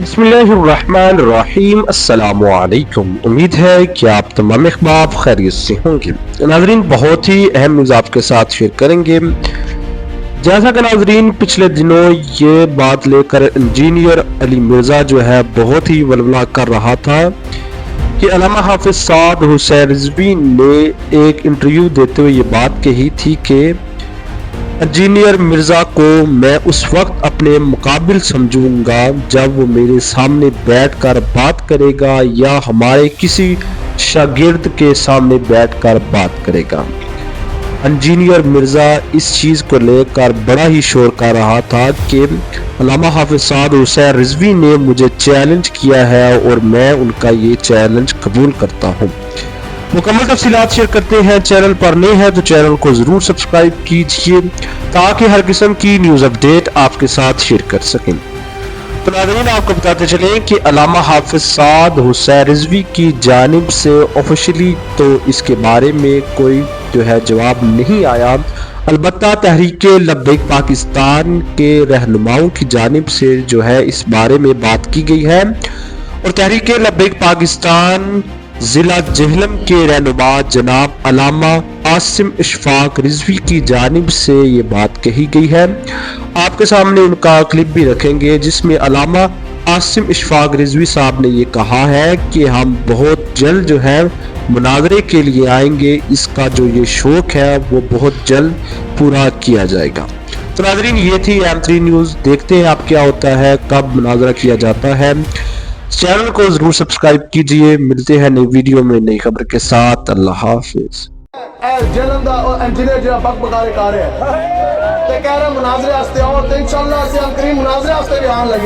बिस्मिल्लाहिर्रहमानिर्रहीम। अस्सलामु अलैकुम। उम्मीद है कि आप तमाम अहबाब खैरियत से होंगे। नाज़रीन, बहुत ही अहम न्यूज़ आपके साथ शेयर करेंगे। जैसा कि नाज़रीन, पिछले दिनों ये बात लेकर इंजीनियर अली मिर्ज़ा जो है बहुत ही वलवला कर रहा था कि अल्लामा हाफिज साद हुसैन रिजवी ने एक इंटरव्यू देते हुए ये बात कही थी कि इंजीनियर मिर्ज़ा को मैं उस वक्त अपने मुकाबिल समझूंगा जब वो मेरे सामने बैठकर बात करेगा या हमारे किसी शागिर्द के सामने बैठकर बात करेगा। इंजीनियर मिर्ज़ा इस चीज़ को लेकर बड़ा ही शोर कर रहा था कि अल्लामा हाफिज साद हुसैन रिजवी ने मुझे चैलेंज किया है और मैं उनका ये चैलेंज कबूल करता हूँ। मुकम्मल तफसीलात शेयर करते हैं। चैनल पर नए हैं तो चैनल को जरूर सब्सक्राइब कीजिए ताकि हर किस्म की न्यूज़ अपडेट आपके साथ शेयर कर सकें। तो नाज़रीन, आपको बताते चलें कि अल्लामा हाफिज साद हुसैन रिजवी की जानिब से ऑफिशियली तो इसके बारे में कोई जो है जवाब नहीं आया। अलबत्ता तहरीक लब्बैक पाकिस्तान के रहनुमाओं की जानिब से जो है इस बारे में बात की गई है और तहरीक लब्बैक पाकिस्तान जिला जहलम के रहनुमा जनाब अल्लामा आसिम इशफाक रिजवी की जानिब से ये बात कही गई है। आपके सामने उनका क्लिप भी रखेंगे जिसमें अल्लामा आसिम इशफाक रिजवी साहब ने ये कहा है कि हम बहुत जल्द जो है मुनाजरे के लिए आएंगे, इसका जो ये शौक है वो बहुत जल्द पूरा किया जाएगा। तो नाज़रीन, ये थी M3 न्यूज़। देखते हैं आप क्या होता है, कब मुनाजरा किया जाता है। चैनल को जरूर सब्सक्राइब कीजिए। मिलते हैं नई वीडियो में नई खबर के साथ। अल्लाह हाफिज। जलम दा इंजीनियर जो बकबका रहा है ते कह रहा मुनाजरे वास्ते और इंशाअल्लाह से हम करीम मुनाजरे वास्ते भी आने लगे।